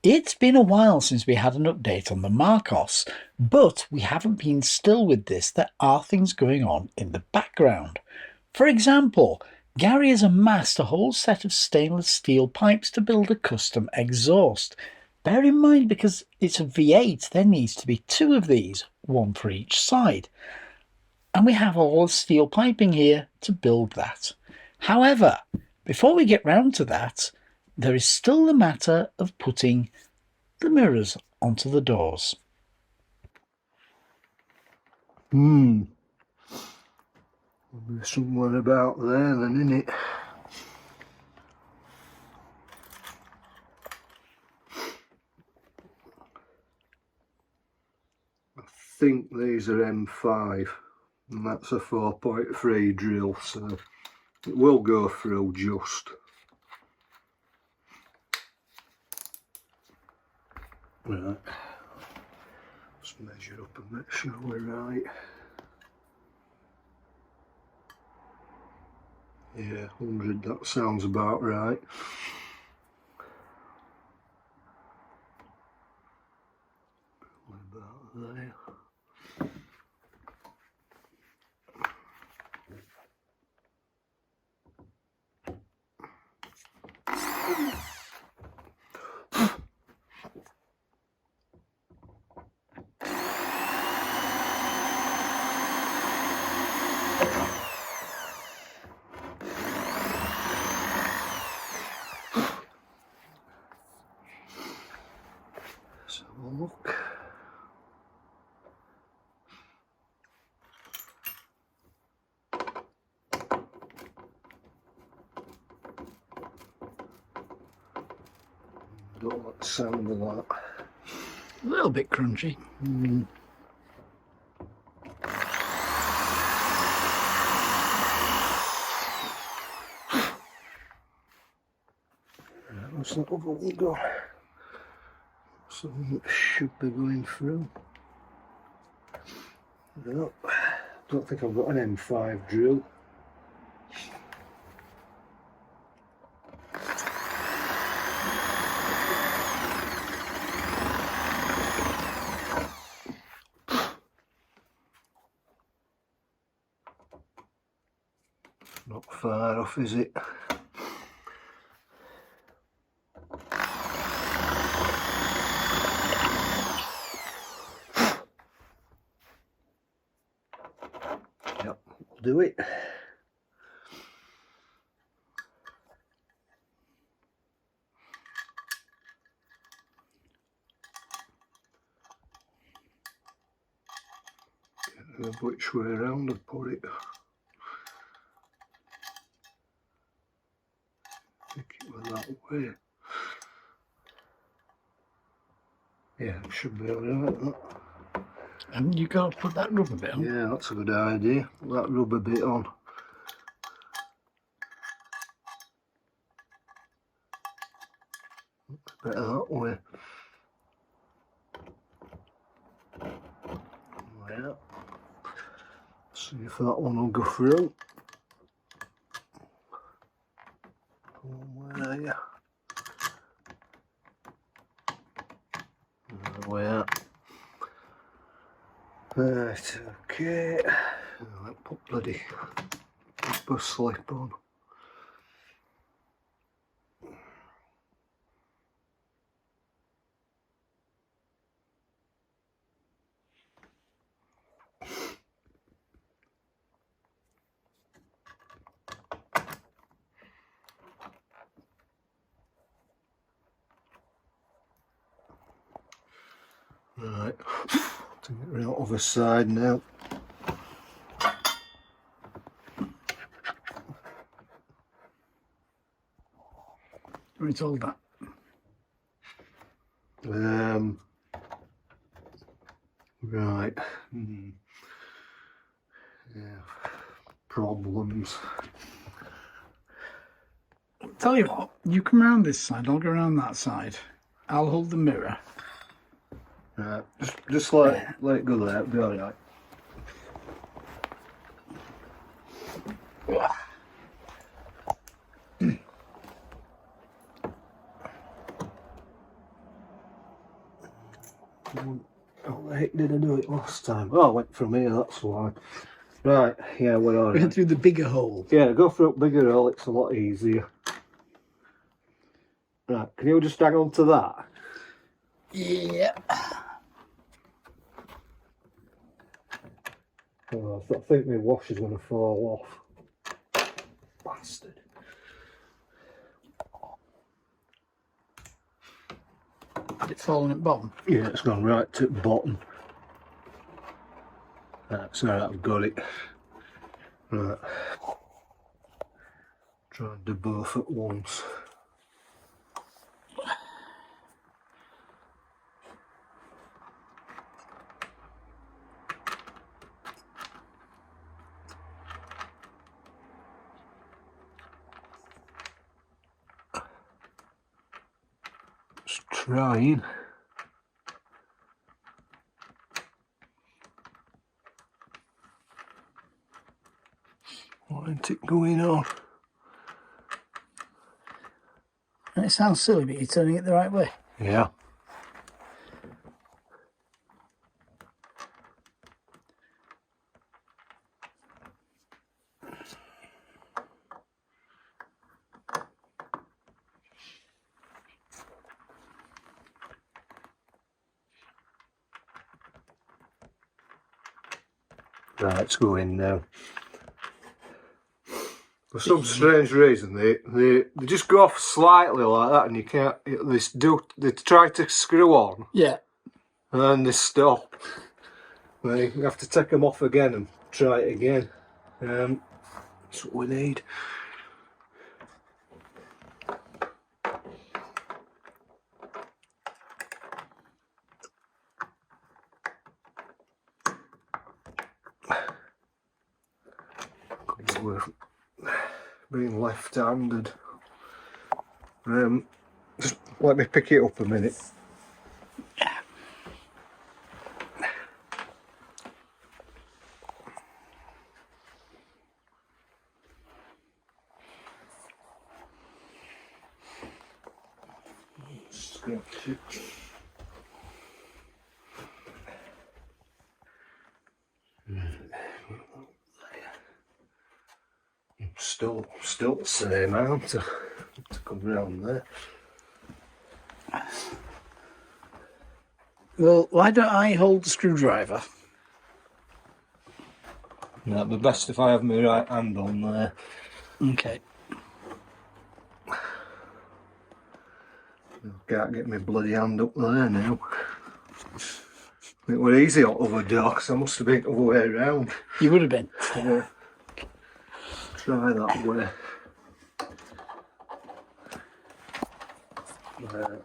It's been a while since we had an update on the Marcos, but we haven't been still with this. There are things going on in the background. For example, Gary has amassed a whole set of stainless steel pipes to build a custom exhaust. Bear in mind, because it's a V8, there needs to be two of these, one for each side. And we have all the steel piping here to build that. However, before we get round to that, there is still the matter of putting the mirrors onto the doors. There'll be somewhere about there then, innit? I think these are M5 and that's a 4.3 drill, so it will go through just. Right, let's measure up and make sure we're right. Yeah, 100, that sounds about right. About there. Let's have a look. Don't like the sound of that. A little bit crunchy. What's that other one go? Something that should be going through. No, don't think I've got an M5 drill. Not far off, is it? Yep, we'll do it. Which way around I put it? I think it was that way. Yeah, it should be alright. And you got to put that rubber bit on. Yeah, that's a good idea. Put that rubber bit on. Better that way. Well, see if that one will go through. Where are you? Where? Right, okay. I'll put bloody rubber slip on. Right, take it right over the side now. Right, hold that. Right. Yeah. Problems. Tell you what, you come around this side, I'll go around that side. I'll hold the mirror. Right, just let it go there, it'll be alright. did I do it last time? Oh, I went from here, that's why. Right, yeah, we're alright. Going through the bigger hole. Yeah, go for a bigger hole, it's a lot easier. Right, can you just hang on to that? Yeah. Oh, I think my washer's going to fall off. Bastard. Did it fall in at the bottom? Yeah, it's gone right to the bottom. Right, so I've got it. Right. Try and do both at once. Just trying. Why isn't it going on? And it sounds silly, but you're turning it the right way. Yeah. Right, it's going now. For some strange reason, they just go off slightly like that, and you can't. They try to screw on, Yeah. and then they stop. Well, you have to take them off again and try it again. That's what we need. We're being left-handed. Just let me pick it up a minute. Scratch it. Still the same, aren't I? To come round there. Well, why don't I hold the screwdriver? No, it'd be best if I have my right hand on there. Okay. I can't get my bloody hand up there now. It were easy out of a door, so I must have been the other way around. You would have been. Yeah. Try that way. Right.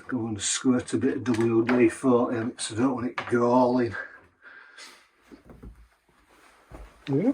Go and squirt a bit of WD-40 on it so I don't want it galling. Yeah.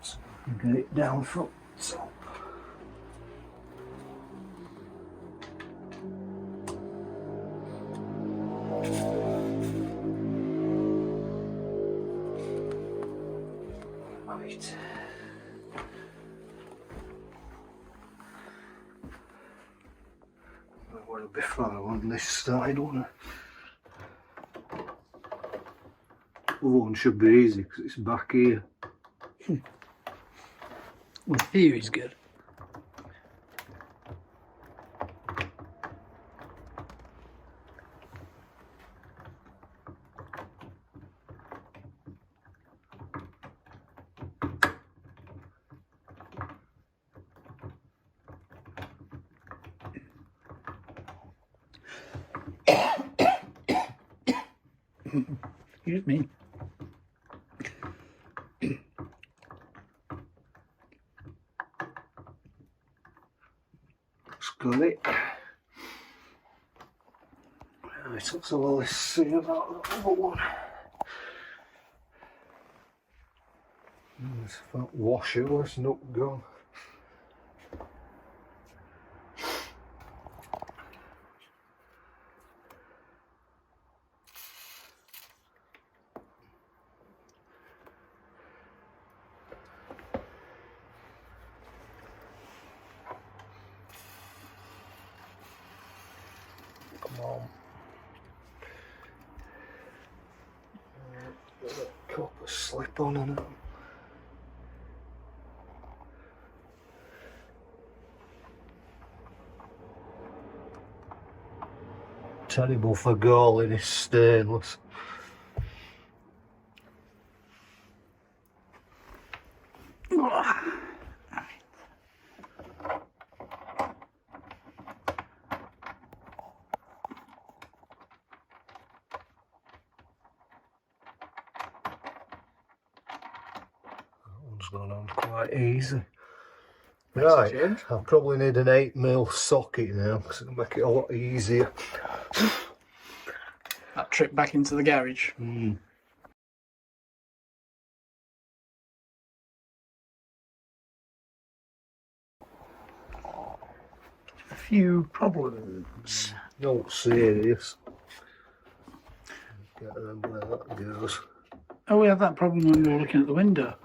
So get it down from the top. Right. I want to be far on this side, won't I? The one should be easy because it's back here. Well, theory's good. Excuse me. It's got it. Right, let's have a let's see about that other one. There's that washerless nut gone. Come on. Got a copper slip on in it. Terrible for galling is stainless. One's gone on quite easy. Right, I'll probably need an 8mm socket now because it'll make it a lot easier. That trip back into the garage. A few problems. Not serious. Get around where that goes. Oh, we had that problem when we were looking at the window.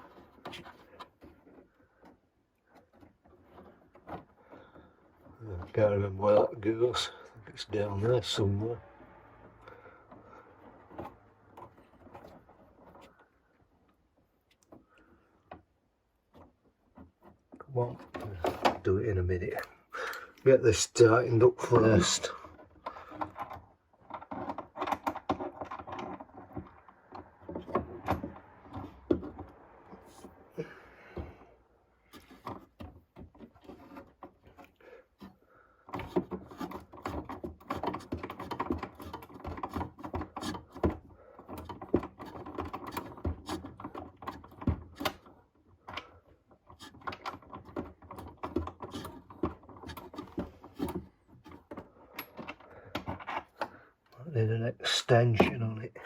I can't remember where that goes. I think it's down there somewhere. Come on, I'll do it in a minute. Get this tightened up first. Need an extension on it.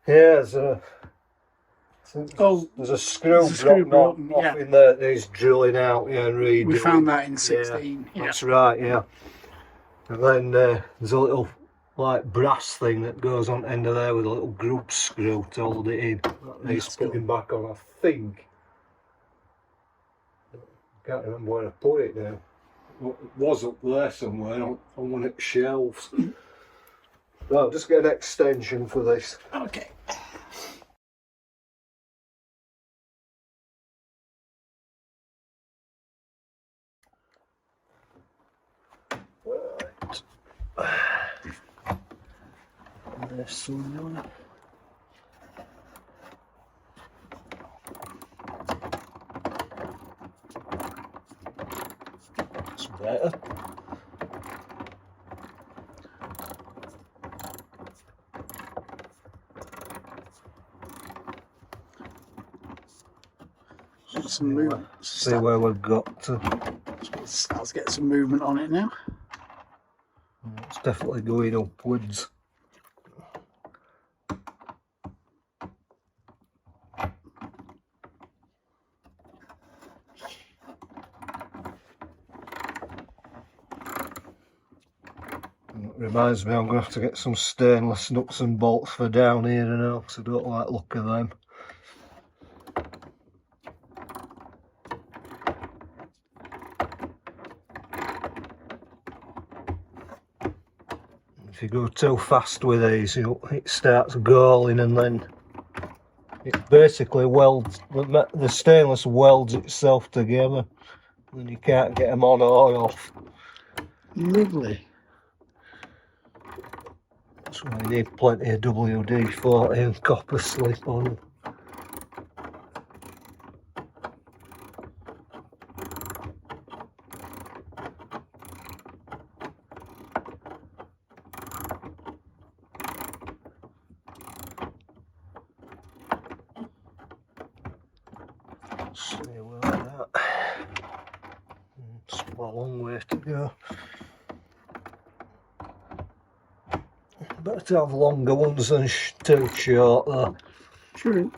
Yeah, there's a screw broken off in there that needs drilling out, yeah, and redoing. We found that in 16. Yeah, that's right, yeah. And then there's a little like brass thing that goes on the end of there with a little grub screw to hold it in. That needs putting back on, I think. I can't remember where I put it now. It was up there somewhere on one of the shelves. Right, I'll just get an extension for this. Okay. Right. There's some. That's better. Some movement. See where we've got to. Let's get some movement on it now. It's definitely going upwards. It reminds me I'm going to have to get some stainless nuts and bolts for down here and all, because I don't like the look of them. If you go too fast with these, it starts galling, and then it basically welds, the stainless welds itself together, and you can't get them on or off. Lovely. That's why you need plenty of WD-40 and copper slip on them. See where we're at. Still a long way to go. better to have longer ones than too short though. True.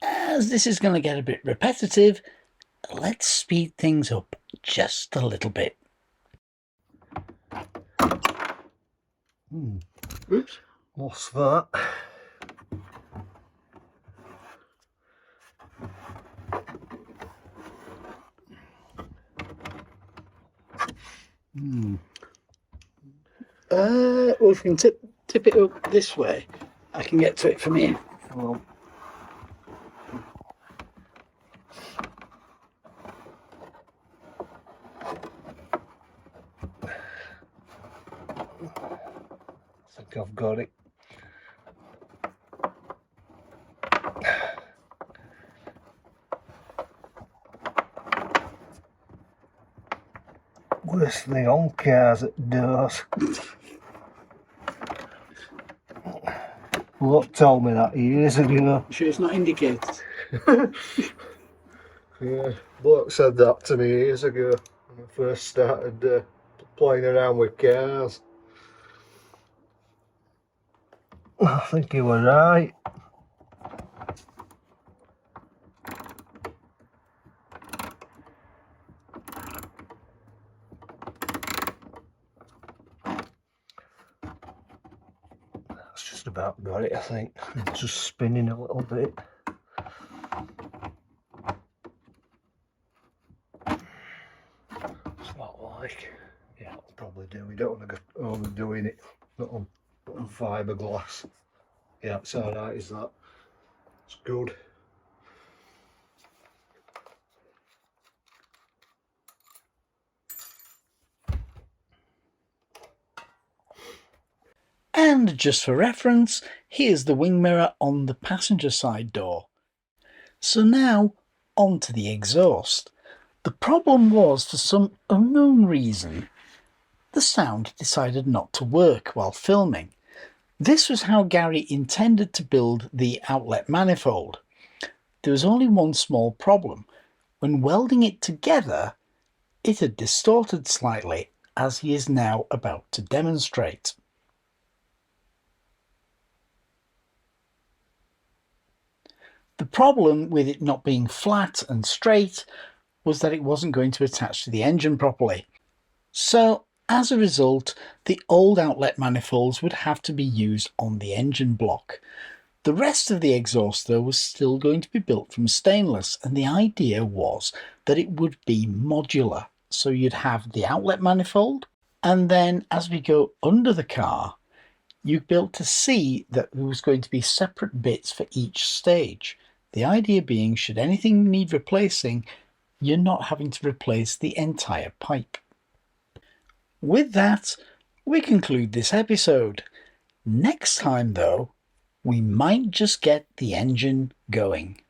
As this is going to get a bit repetitive, let's speed things up just a little bit. Oops. Lost that. Well, if we can tip it up this way, I can get to it from here. Come on. I think I've got it. Worst thing on cars at doors. Bloke told me that years ago. Sure it's not indicated? Yeah, bloke said that to me years ago when I first started playing around with cars. I think he was right. That's just about got it, I think. It's just spinning a little bit. It's not like, yeah, I'll probably do. We don't want to go overdoing it. Not on fiberglass. Yeah, it's alright, is that? It's good. And just for reference, here's the wing mirror on the passenger side door. So now, on to the exhaust. The problem was, for some unknown reason, the sound decided not to work while filming. This was how Gary intended to build the outlet manifold. There was only one small problem. When welding it together, it had distorted slightly, as he is now about to demonstrate. The problem with it not being flat and straight was that it wasn't going to attach to the engine properly. So, as a result, the old outlet manifolds would have to be used on the engine block. The rest of the exhaust, though, was still going to be built from stainless, and the idea was that it would be modular. So you'd have the outlet manifold, and then as we go under the car, you'd be able to see that there was going to be separate bits for each stage. The idea being, should anything need replacing, you're not having to replace the entire pipe. With that, we conclude this episode. Next time, though, we might just get the engine going.